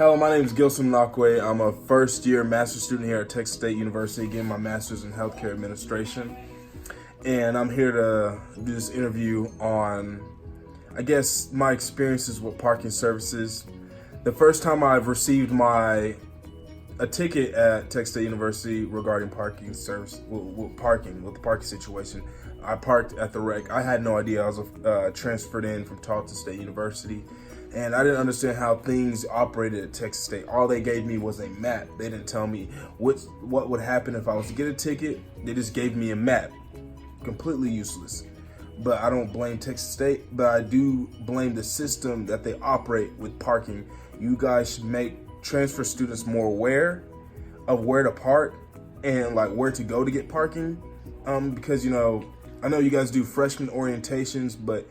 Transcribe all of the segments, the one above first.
Hello, my name is Gilson Nakwe. I'm a first-year master's student here at Texas State University, getting my master's in healthcare administration. And I'm here to do this interview on, I guess, my experiences with parking services. The first time I've received a ticket at Texas State University regarding parking service, with the parking situation, I parked at the wreck. I had no idea I was transferred in from Tarleton State University. And I didn't understand how things operated at Texas State. All they gave me was a map. They didn't tell me what would happen if I was to get a ticket. They just gave me a map. Completely useless. But I don't blame Texas State, but I do blame the system that they operate with parking. You guys should make transfer students more aware of where to park and like where to go to get parking. Because I know you guys do freshman orientations, but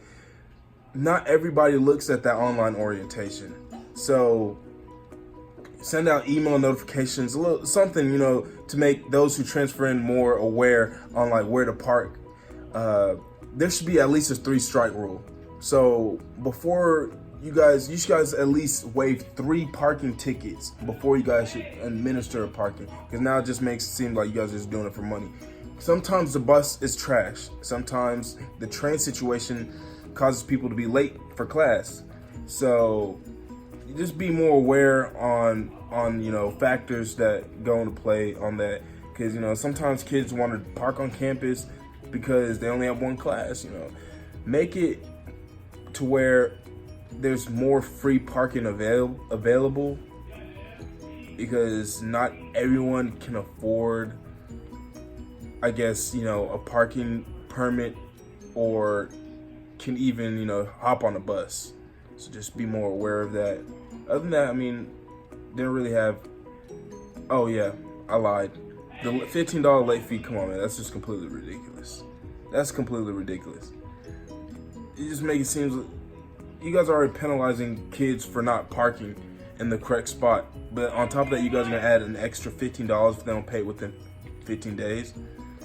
not everybody looks at that online orientation. So send out email notifications, something, to make those who transfer in more aware on like where to park. There should be at least a 3-strike rule. So before you guys at least waive 3 parking tickets before you guys should administer a parking. Because now it just makes it seem like you guys are just doing it for money. Sometimes the bus is trash. Sometimes the train situation causes people to be late for class. So you just be more aware on factors that go into play on that, because sometimes kids want to park on campus because they only have one class. Make it to where there's more free parking available, because not everyone can afford, I guess, a parking permit or can even, hop on a bus. So just be more aware of that. Other than that, they don't really have, oh yeah, I lied. The $15 late fee, come on man, that's just completely ridiculous. That's completely ridiculous. You just make it seem like you guys are already penalizing kids for not parking in the correct spot. But on top of that, you guys are gonna add an extra $15 if they don't pay within 15 days.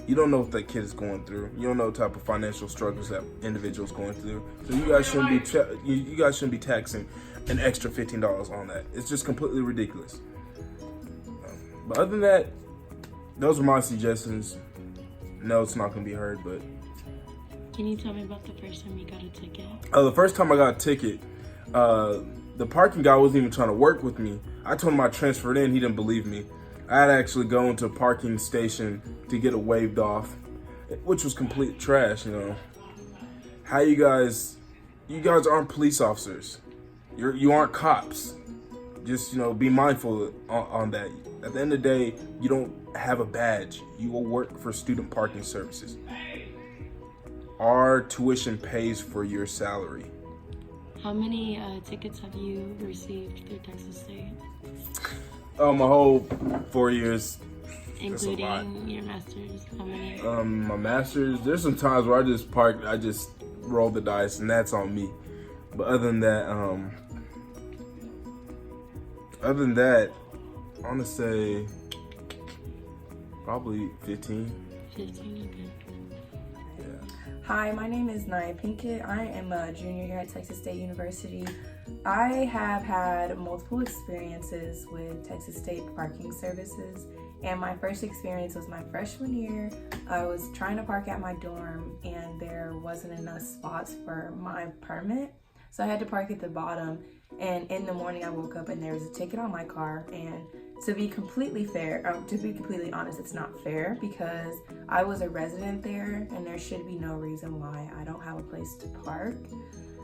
You don't know what that kid is going through. You don't know what type of financial struggles that individual's going through. So you guys shouldn't be taxing an extra $15 on that. It's just completely ridiculous. But other than that, those are my suggestions. No, it's not gonna be heard, but. Can you tell me about the first time you got a ticket? The first time I got a ticket, the parking guy wasn't even trying to work with me. I told him I transferred in, he didn't believe me. I had actually gone to a parking station to get it waived off, which was complete trash. How you guys aren't police officers. You aren't cops. Just be mindful on that. At the end of the day, you don't have a badge. You will work for student parking services. Our tuition pays for your salary. How many tickets have you received through Texas State? My whole 4 years. Including your master's, how many? My master's, there's some times where I just roll the dice, and that's on me. But other than that, I want to say probably 15. 15, okay. Hi, my name is Naya Pinkett. I am a junior here at Texas State University. I have had multiple experiences with Texas State parking services, and my first experience was my freshman year. I was trying to park at my dorm and there wasn't enough spots for my permit, so I had to park at the bottom. And in the morning I woke up and there was a ticket on my car, and to be completely honest, it's not fair because I was a resident there and there should be no reason why I don't have a place to park.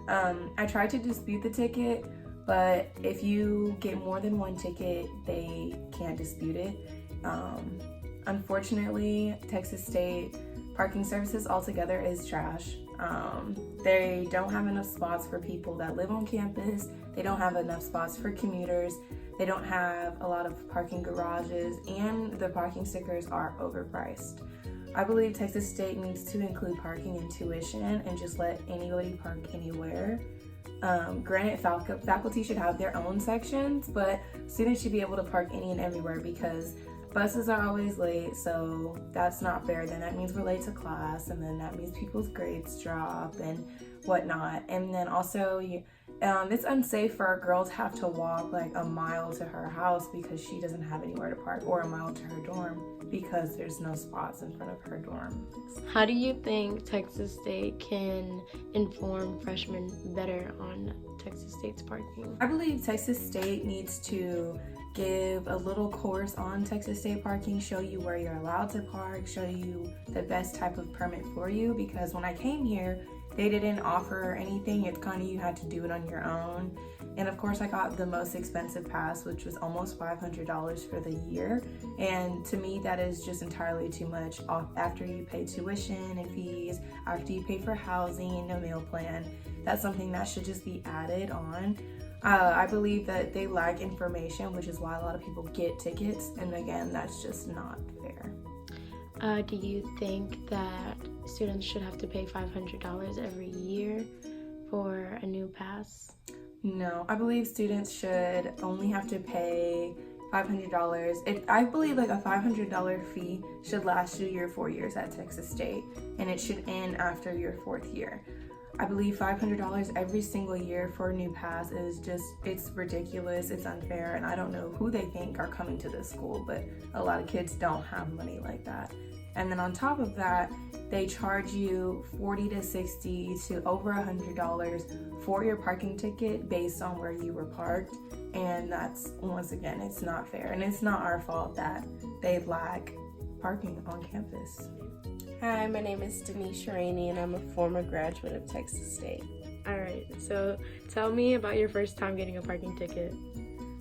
I tried to dispute the ticket, but if you get more than one ticket, they can't dispute it. Unfortunately, Texas State parking services altogether is trash. They don't have enough spots for people that live on campus. They don't have enough spots for commuters. They don't have a lot of parking garages, and the parking stickers are overpriced. I believe Texas State needs to include parking in tuition and just let anybody park anywhere. Granted, faculty should have their own sections, but students should be able to park any and everywhere because buses are always late, so that's not fair. Then that means we're late to class, and then that means people's grades drop and whatnot. And then also, It's unsafe for a girl to have to walk like a mile to her house because she doesn't have anywhere to park, or a mile to her dorm because there's no spots in front of her dorm. How do you think Texas State can inform freshmen better on Texas State's parking? I believe Texas State needs to give a little course on Texas State parking, show you where you're allowed to park, show you the best type of permit for you, because when I came here, they didn't offer anything. It's kind of, you had to do it on your own. And of course I got the most expensive pass, which was almost $500 for the year. And to me, that is just entirely too much after you pay tuition and fees, after you pay for housing, no meal plan. That's something that should just be added on. I believe that they lack information, which is why a lot of people get tickets. And again, that's just not fair. Do you think that students should have to pay $500 every year for a new pass? No, I believe students should only have to pay $500. I believe like a $500 fee should last you your 4 years at Texas State, and it should end after your 4th year. I believe $500 every single year for a new pass is just, it's ridiculous, it's unfair, and I don't know who they think are coming to this school, but a lot of kids don't have money like that. And then on top of that, they charge you $40 to $60 to over $100 for your parking ticket based on where you were parked. And that's, once again, it's not fair. And it's not our fault that they lack parking on campus. Hi, my name is Denise Rainey, and I'm a former graduate of Texas State. All right, so tell me about your first time getting a parking ticket.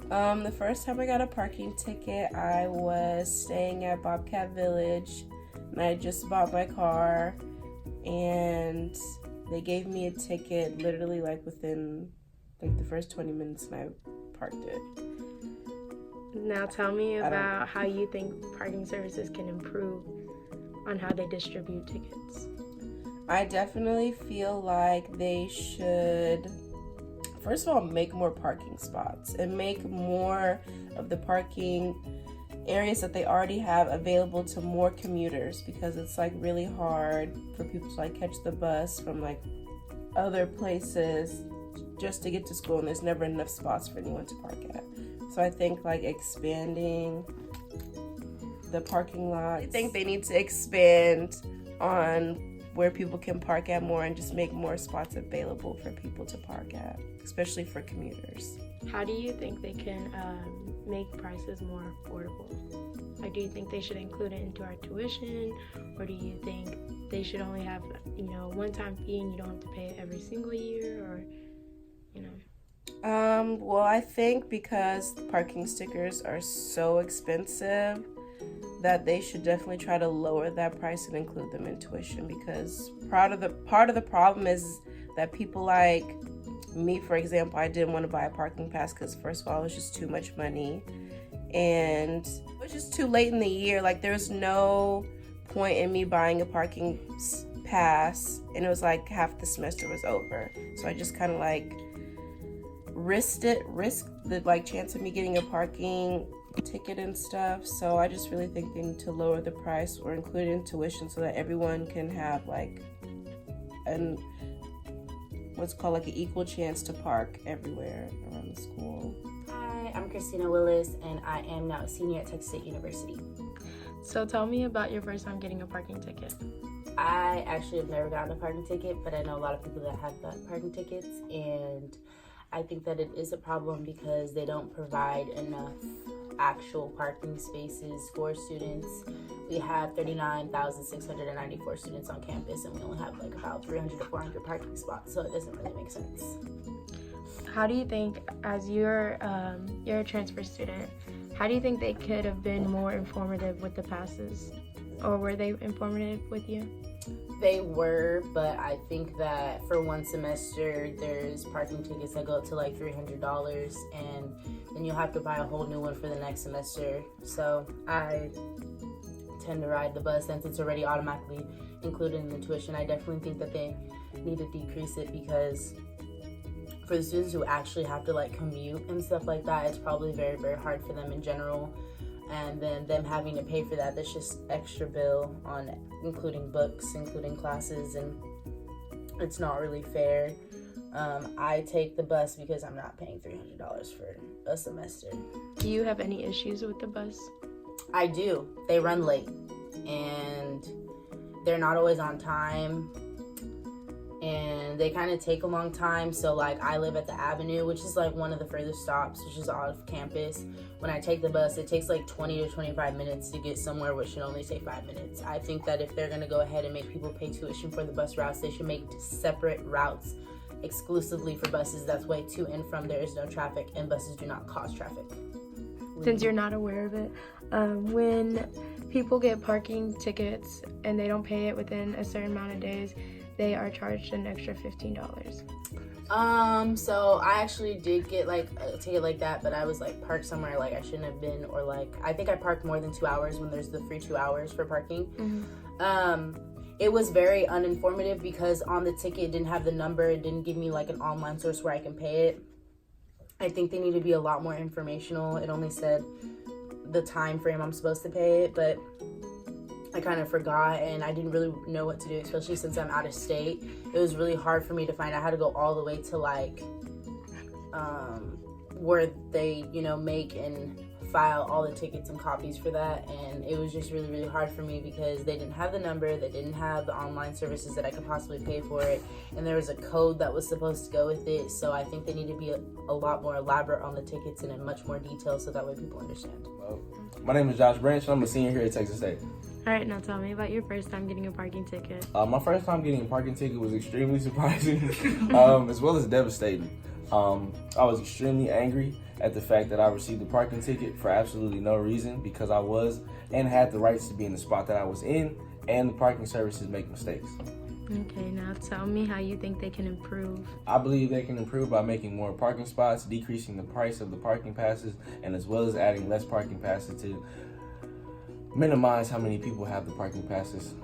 The first time I got a parking ticket, I was staying at Bobcat Village, and I just bought my car, and they gave me a ticket literally like within like the first 20 minutes, and I parked it. Now tell me about how you think parking services can improve on how they distribute tickets. I definitely feel like they should, first of all, make more parking spots and make more of the parking areas that they already have available to more commuters, because it's like really hard for people to like catch the bus from like other places just to get to school, and there's never enough spots for anyone to park at. So I think like expanding the parking lots. I think they need to expand on where people can park at more and just make more spots available for people to park at, especially for commuters. How do you think they can make prices more affordable? Like, do you think they should include it into our tuition, or do you think they should only have, one-time fee and you don't have to pay it every single year, or, Well, I think because the parking stickers are so expensive, that they should definitely try to lower that price and include them in tuition, because part of the problem is that people like me, for example, I didn't want to buy a parking pass because first of all, it was just too much money, and it was just too late in the year. Like, there was no point in me buying a parking pass, and it was like half the semester was over, so I just kind of like risked the like chance of me getting a parking ticket and stuff. So I just really think they need to lower the price or include it in tuition so that everyone can have like what's called like an equal chance to park everywhere around the school. Hi, I'm Christina Willis, and I am now a senior at Texas State University. So tell me about your first time getting a parking ticket. I actually have never gotten a parking ticket, but I know a lot of people that have gotten parking tickets, and I think that it is a problem because they don't provide enough actual parking spaces for students. We have 39,694 students on campus, and we only have like about 300 to 400 parking spots, so it doesn't really make sense. How do you think, as you're a transfer student, how do you think they could have been more informative with the passes? Or were they informative with you? They were, but I think that for one semester, there's parking tickets that go up to like $300, and then you'll have to buy a whole new one for the next semester. So I tend to ride the bus since it's already automatically included in the tuition. I definitely think that they need to decrease it, because for the students who actually have to like commute and stuff like that, it's probably very, very hard for them in general. And then them having to pay for that, that's just extra bill on including books, including classes, and it's not really fair. I take the bus because I'm not paying $300 for a semester. Do you have any issues with the bus? I do. They run late and they're not always on time and they kind of take a long time. So like I live at the Avenue, which is like one of the furthest stops, which is off campus. When I take the bus, it takes like 20 to 25 minutes to get somewhere, which should only take 5 minutes. I think that if they're going to go ahead and make people pay tuition for the bus routes, they should make separate routes exclusively for buses. That's way to and from there is no traffic and buses do not cause traffic. Since you're not aware of it, when people get parking tickets and they don't pay it within a certain amount of days, they are charged an extra $15. So I actually did get like a ticket like that, but I was like parked somewhere like I shouldn't have been, or like I think I parked more than 2 hours when there's the free 2 hours for parking. It was very uninformative because on the ticket it didn't have the number, it didn't give me like an online source where I can pay it. I think they need to be a lot more informational. It only said the time frame I'm supposed to pay it, but I kind of forgot and I didn't really know what to do, especially since I'm out of state. It was really hard for me to find. I had to go all the way to like where they, you know, make and file all the tickets and copies for that, and it was just really, really hard for me because they didn't have the number, they didn't have the online services that I could possibly pay for it, and there was a code that was supposed to go with it. So I think they need to be a lot more elaborate on the tickets and in much more detail so that way people understand. My name is Josh Branch. I'm a senior here at Texas State. All right, now tell me about your first time getting a parking ticket. My first time getting a parking ticket was extremely surprising, as well as devastating. I was extremely angry at the fact that I received a parking ticket for absolutely no reason because I was and had the rights to be in the spot that I was in, and the parking services make mistakes. Okay, now tell me how you think they can improve. I believe they can improve by making more parking spots, decreasing the price of the parking passes, and as well as adding less parking passes to minimize how many people have the parking passes.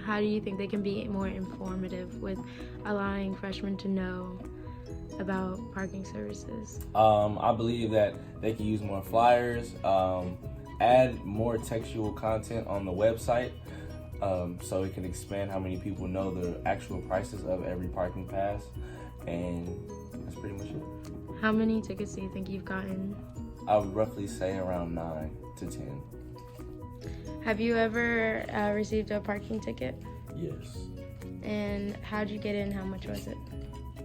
How do you think they can be more informative with allowing freshmen to know about parking services? I believe that they can use more flyers, add more textual content on the website, so it can expand how many people know the actual prices of every parking pass, and that's pretty much it. How many tickets do you think you've gotten? I would roughly say around 9 to 10. Have you ever received a parking ticket? Yes. And how'd you get in? How much was it?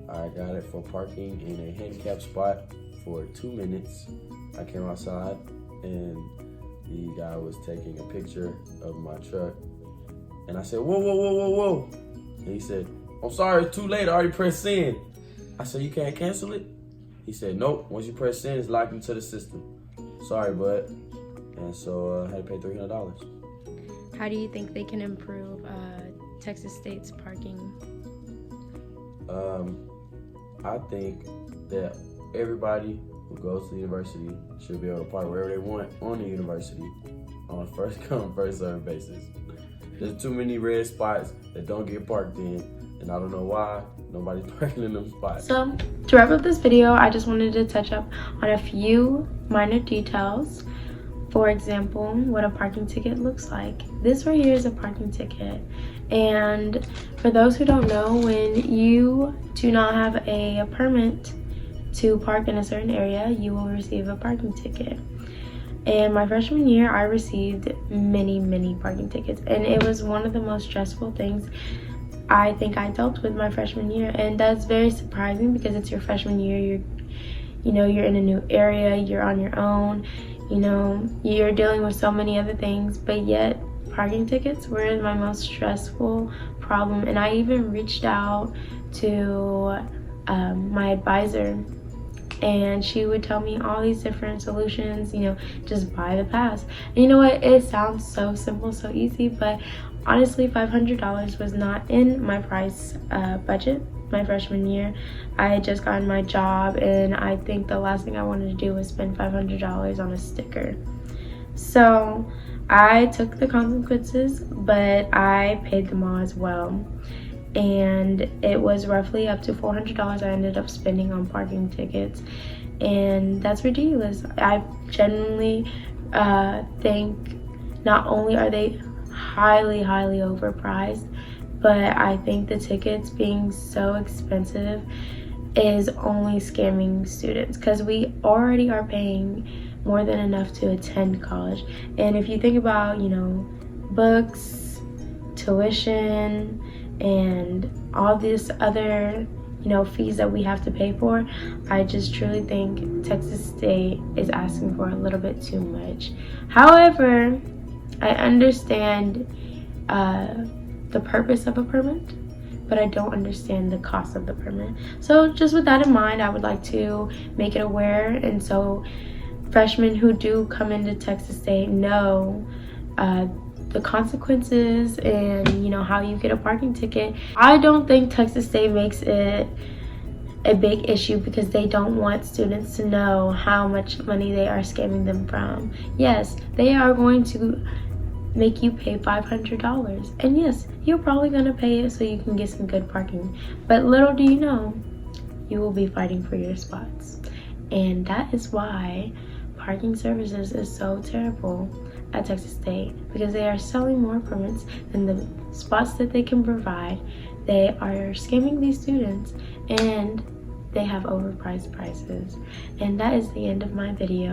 I got it for parking in a handicapped spot for 2 minutes. I came outside and the guy was taking a picture of my truck. And I said, whoa, whoa, whoa, whoa, whoa. And he said, I'm sorry, it's too late. I already pressed send. I said, you can't cancel it? He said, nope. Once you press send, it's locked into the system. Sorry, bud. And so I had to pay $300. How do you think they can improve Texas State's parking? I think that everybody who goes to the university should be able to park wherever they want on the university on a first come, first served basis. There's too many red spots that don't get parked in, and I don't know why nobody's parking in them spots. So, to wrap up this video, I just wanted to touch up on a few minor details. For example, what a parking ticket looks like. This right here is a parking ticket. And for those who don't know, when you do not have a permit to park in a certain area, you will receive a parking ticket. And my freshman year, I received many parking tickets. And it was one of the most stressful things I think I dealt with my freshman year. And that's very surprising because it's your freshman year. You're in a new area, you're on your own. You're dealing with so many other things, but yet parking tickets were my most stressful problem. And I even reached out to my advisor, and she would tell me all these different solutions, just buy the pass. And you know what? It sounds so simple, so easy, but honestly, $500 was not in my price budget. My freshman year, I had just gotten my job, and I think the last thing I wanted to do was spend $500 on a sticker. So I took the consequences, but I paid them all as well. And it was roughly up to $400 I ended up spending on parking tickets, and that's ridiculous. I genuinely think not only are they highly overpriced, but I think the tickets being so expensive is only scamming students, because we already are paying more than enough to attend college. And if you think about, you know, books, tuition, and all this other, you know, fees that we have to pay for, I just truly think Texas State is asking for a little bit too much. However, I understand the purpose of a permit, but I don't understand the cost of the permit. So just with that in mind, I would like to make it aware, and so freshmen who do come into Texas State know the consequences and, you know, how you get a parking ticket. I don't think Texas State makes it a big issue because they don't want students to know how much money they are scamming them from. Yes, they are going to make you pay $500, and yes, you're probably gonna pay it so you can get some good parking, but little do you know, you will be fighting for your spots. And that is why parking services is so terrible at Texas State, because they are selling more permits than the spots that they can provide. They are scamming these students, and they have overpriced prices. And that is the end of my video.